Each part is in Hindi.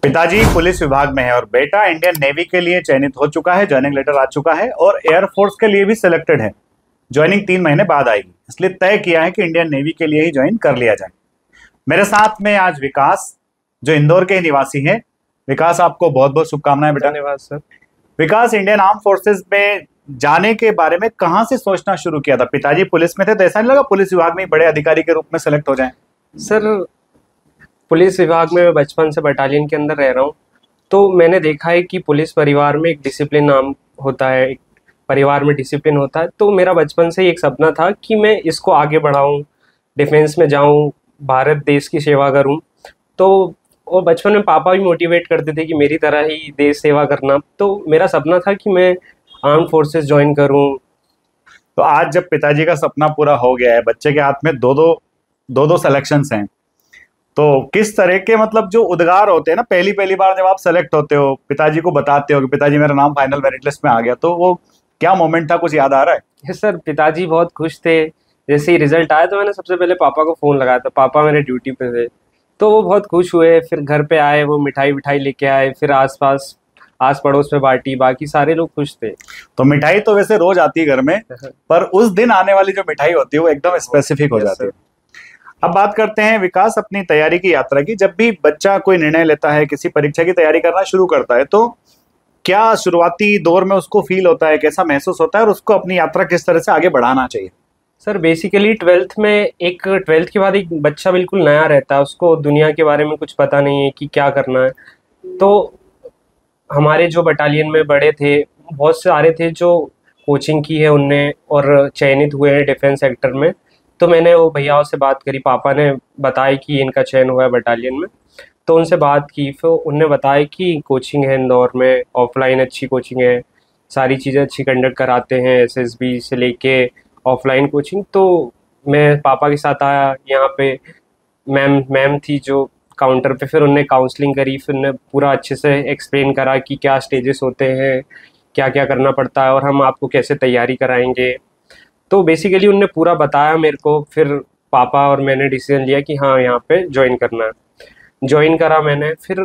पिताजी पुलिस विभाग में है और बेटा इंडियन नेवी के लिए चयनित हो चुका है। ज्वाइनिंग लेटर आ चुका है और एयरफोर्स के लिए भी सिलेक्टेड है। ज्वाइनिंग 3 महीने बाद आएगी, इसलिए तय किया है कि इंडियन नेवी के लिए ही ज्वाइन कर लिया जाए। मेरे साथ में आज विकास, जो इंदौर के निवासी हैं। विकास, आपको बहुत बहुत शुभकामनाएं बेटा। धन्यवाद सर। विकास, इंडियन आर्म फोर्सेज में जाने के बारे में कहाँ से सोचना शुरू किया था? पिताजी पुलिस में थे तो ऐसा नहीं लगा पुलिस विभाग में बड़े अधिकारी के रूप में सेलेक्ट हो जाएं? सर, पुलिस विभाग में मैं बचपन से बटालियन के अंदर रह रहा हूँ, तो मैंने देखा है कि पुलिस परिवार में एक डिसिप्लिन नाम होता है, एक परिवार में डिसिप्लिन होता है। तो मेरा बचपन से ही एक सपना था कि मैं इसको आगे बढ़ाऊँ, डिफेंस में जाऊँ, भारत देश की सेवा करूँ। तो और बचपन में पापा भी मोटिवेट करते थे कि मेरी तरह ही देश सेवा करना। तो मेरा सपना था कि मैं आर्म फोर्सेस ज्वाइन करूँ। तो आज जब पिताजी का सपना पूरा हो गया है, बच्चे के हाथ में दो सिलेक्शंस हैं, तो किस तरह के मतलब जो उद्गार होते हैं ना, पहली पहली बार जब आप सेलेक्ट होते हो, पिताजी को बताते हो कि पिताजी मेरा नाम फाइनल मेरिट लिस्ट में आ गया, तो वो क्या मोमेंट था? कुछ याद आ रहा है? यस सर, पिताजी बहुत खुश थे। जैसे ही रिजल्ट आया तो मैंने सबसे पहले पापा को फ़ोन लगाया था, पापा मेरे ड्यूटी पे थे, तो वो बहुत खुश हुए। फिर घर पे आए, वो मिठाई विठाई लेके आए, फिर आस पड़ोस में बांटी, बाकी सारे लोग खुश थे। तो मिठाई तो वैसे रोज आती है घर में, पर उस दिन आने वाली जो मिठाई होती है वो एकदम स्पेसिफिक हो जाती है। अब बात करते हैं विकास अपनी तैयारी की यात्रा की। जब भी बच्चा कोई निर्णय लेता है, किसी परीक्षा की तैयारी करना शुरू करता है, तो क्या शुरुआती दौर में उसको फील होता है, कैसा महसूस होता है और उसको अपनी यात्रा किस तरह से आगे बढ़ाना चाहिए? सर, बेसिकली ट्वेल्थ के बाद एक बच्चा बिल्कुल नया रहता है, उसको दुनिया के बारे में कुछ पता नहीं है कि क्या करना है। तो हमारे जो बटालियन में बड़े थे, बहुत सारे थे जो कोचिंग की है उनने और चयनित हुए हैं डिफेंस सेक्टर में। तो मैंने वो भैयाओं से बात करी, पापा ने बताया कि इनका चयन हुआ है बटालियन में। तो उनसे बात की, फिर उनने बताया कि कोचिंग है इंदौर में, ऑफलाइन अच्छी कोचिंग है, सारी चीज़ें अच्छी कंडक्ट कराते हैं, एसएसबी से लेके ऑफलाइन कोचिंग। तो मैं पापा के साथ आया यहाँ पे। मैम थी जो काउंटर पे, फिर उनने काउंसलिंग करी, फिर उन्होंने पूरा अच्छे से एक्सप्लेन करा कि क्या स्टेजेस होते हैं, क्या क्या करना पड़ता है और हम आपको कैसे तैयारी कराएंगे। तो बेसिकली उनने पूरा बताया मेरे को। फिर पापा और मैंने डिसीजन लिया कि हाँ, यहाँ पे ज्वाइन करना है। ज्वाइन करा मैंने, फिर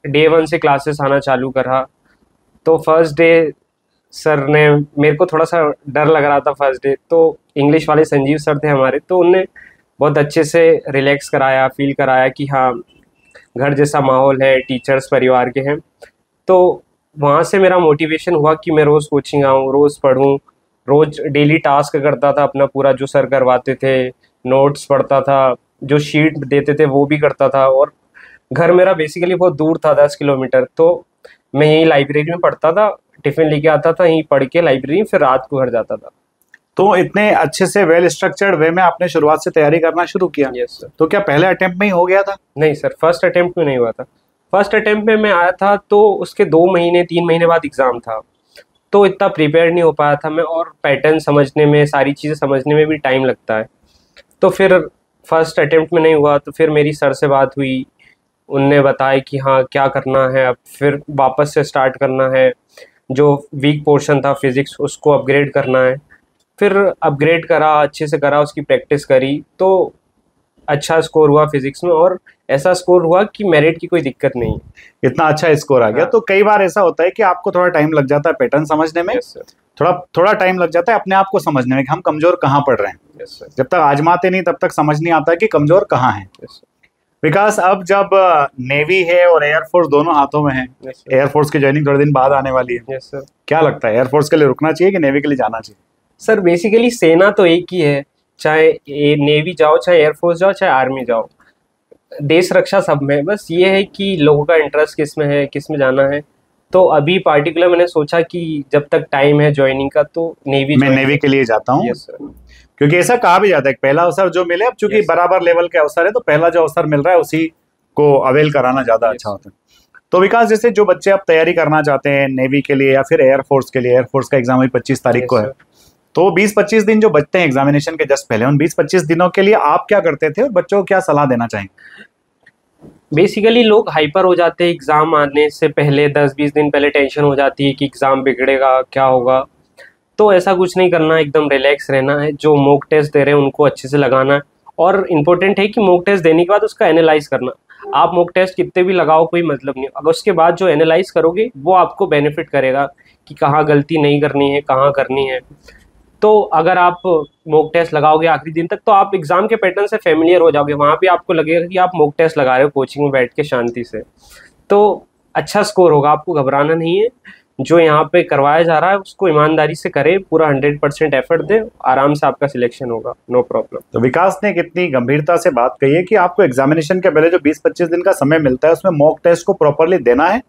डे 1 से क्लासेस आना चालू करा। तो फर्स्ट डे सर ने, मेरे को थोड़ा सा डर लग रहा था फर्स्ट डे, तो इंग्लिश वाले संजीव सर थे हमारे, तो उनने बहुत अच्छे से रिलैक्स कराया, फील कराया कि हाँ, घर जैसा माहौल है, टीचर्स परिवार के हैं। तो वहाँ से मेरा मोटिवेशन हुआ कि मैं रोज़ कोचिंग आऊँ, रोज़ पढ़ूँ, रोज़ डेली टास्क करता था अपना पूरा, जो सर करवाते थे, नोट्स पढ़ता था, जो शीट देते थे वो भी करता था। और घर मेरा बेसिकली बहुत दूर था, 10 किलोमीटर। तो मैं यहीं लाइब्रेरी में पढ़ता था, टिफ़िन लेके आता था, यहीं पढ़ के लाइब्रेरी, फिर रात को घर जाता था। तो इतने अच्छे से वेल स्ट्रक्चर्ड वे में आपने शुरुआत से तैयारी करना शुरू किया? Yes sir. तो क्या पहले अटेम्प्ट में ही हो गया था? नहीं सर, फर्स्ट अटेम्प्ट में नहीं हुआ था। फर्स्ट अटेम्प्ट में मैं आया था तो उसके 2 महीने 3 महीने बाद एग्ज़ाम था, तो इतना प्रिपेयर नहीं हो पाया था मैं, और पैटर्न समझने में, सारी चीज़ें समझने में भी टाइम लगता है। तो फिर फर्स्ट अटेम्प्ट में नहीं हुआ, तो फिर मेरी सर से बात हुई, उनने बताया कि हाँ, क्या करना है अब, फिर वापस से स्टार्ट करना है, जो वीक पोर्शन था फिज़िक्स उसको अपग्रेड करना है। फिर अपग्रेड करा, अच्छे से करा, उसकी प्रैक्टिस करी, तो अच्छा स्कोर हुआ फिज़िक्स में, और ऐसा स्कोर हुआ कि मेरिट की कोई दिक्कत नहीं है। इतना अच्छा स्कोर आ गया। हाँ। तो कई बार ऐसा होता है कि आपको थोड़ा टाइम लग जाता है पैटर्न समझने में, यस सर। थोड़ा टाइम लग जाता है अपने आप को समझने में कि हम कमजोर कहाँ पड़ रहे हैं। Yes sir. जब तक आजमाते नहीं तब तक समझ नहीं आता कि कमजोर कहाँ है। Yes sir. विकास, अब जब नेवी है और एयरफोर्स दोनों हाथों में है, यस सर। एयरफोर्स की ज्वाइनिंग थोड़े दिन बाद आने वाली है, यस सर। क्या लगता है एयरफोर्स के लिए रुकना चाहिए कि नेवी के लिए जाना चाहिए? सर, बेसिकली सेना तो एक ही है, चाहे नेवी जाओ, चाहे एयरफोर्स जाओ, चाहे आर्मी जाओ, देश रक्षा सब में। बस ये है कि लोगों का इंटरेस्ट किस में है, किस में जाना है। तो अभी पार्टिकुलर मैंने सोचा कि जब तक टाइम है ज्वाइनिंग का, तो मैं नेवी के लिए जाता हूँ। Yes sir. क्योंकि ऐसा कहा भी जाता है पहला अवसर जो मिले, अब चूंकि Yes. बराबर लेवल के अवसर है तो पहला जो अवसर मिल रहा है उसी को अवेल कराना ज्यादा अच्छा होता है। तो विकास, जैसे जो बच्चे अब तैयारी करना चाहते हैं नेवी के लिए या फिर एयरफोर्स के लिए, एयरफोर्स का एग्जाम 25 तारीख को है, तो 20-25 दिन जो बचते हैं एग्जामिनेशन के जस्ट पहले, उन 20-25 दिनों के लिए आप क्या करते थे और बच्चों को क्या सलाह देना चाहेंगे? बेसिकली लोग हाइपर हो जाते हैं एग्ज़ाम आने से पहले, 10-20 दिन पहले टेंशन हो जाती है कि एग्ज़ाम बिगड़ेगा, क्या होगा। तो ऐसा कुछ नहीं करना है, एकदम रिलैक्स रहना है। जो मॉक टेस्ट दे रहे हैं उनको अच्छे से लगाना है, और इम्पोर्टेंट है कि मॉक टेस्ट देने के बाद उसका एनालाइज करना। आप मॉक टेस्ट कितने भी लगाओ कोई मतलब नहीं, अगर उसके बाद जो एनालाइज करोगे वो आपको बेनिफिट करेगा कि कहाँ गलती नहीं करनी है, कहाँ करनी है। तो अगर आप मॉक टेस्ट लगाओगे आखिरी दिन तक तो आप एग्जाम के पैटर्न से फेमिलियर हो जाओगे, वहाँ पे आपको लगेगा कि आप मॉक टेस्ट लगा रहे हो कोचिंग में बैठ के शांति से, तो अच्छा स्कोर होगा। आपको घबराना नहीं है, जो यहाँ पे करवाया जा रहा है उसको ईमानदारी से करें, पूरा 100% एफर्ट दे, आराम से आपका सिलेक्शन होगा, नो प्रॉब्लम। तो विकास ने कितनी गंभीरता से बात कही है कि आपको एग्जामिनेशन के पहले जो 20-25 दिन का समय मिलता है उसमें मॉक टेस्ट को प्रॉपरली देना है,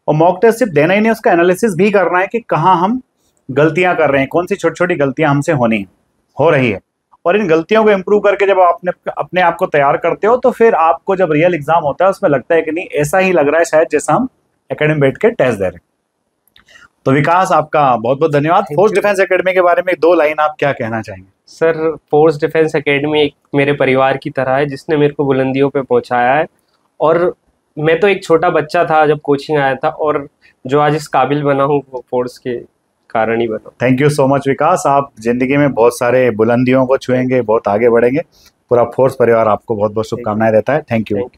और मॉक टेस्ट सिर्फ देना ही नहीं, उसका एनालिसिस भी करना है कि कहाँ हम गलतियां कर रहे हैं, कौन सी छोटी छोटी गलतियां हमसे हो रही है, और इन गलतियों को इम्प्रूव करके जब आप अपने आप को तैयार करते हो तो फिर आपको जब रियल एग्जाम होता है उसमें लगता है कि नहीं, ऐसा ही लग रहा है शायद जैसा हम एकेडमी बैठ के टेस्ट दे रहे हैं। तो विकास, आपका बहुत बहुत धन्यवाद। फोर्स डिफेंस एकेडमी के बारे में 2 लाइन आप क्या कहना चाहेंगे? सर, फोर्स डिफेंस एकेडमी एक मेरे परिवार की तरह है, जिसने मेरे को बुलंदियों पे पहुंचाया है, और मैं तो एक छोटा बच्चा था जब कोचिंग आया था, और जो आज इस काबिल बना हूँ वो फोर्स के कारण ही बना। थैंक यू सो मच विकास, आप जिंदगी में बहुत सारे बुलंदियों को छुएंगे, बहुत आगे बढ़ेंगे। पूरा फोर्स परिवार आपको बहुत बहुत शुभकामनाएं देता है। Thank you.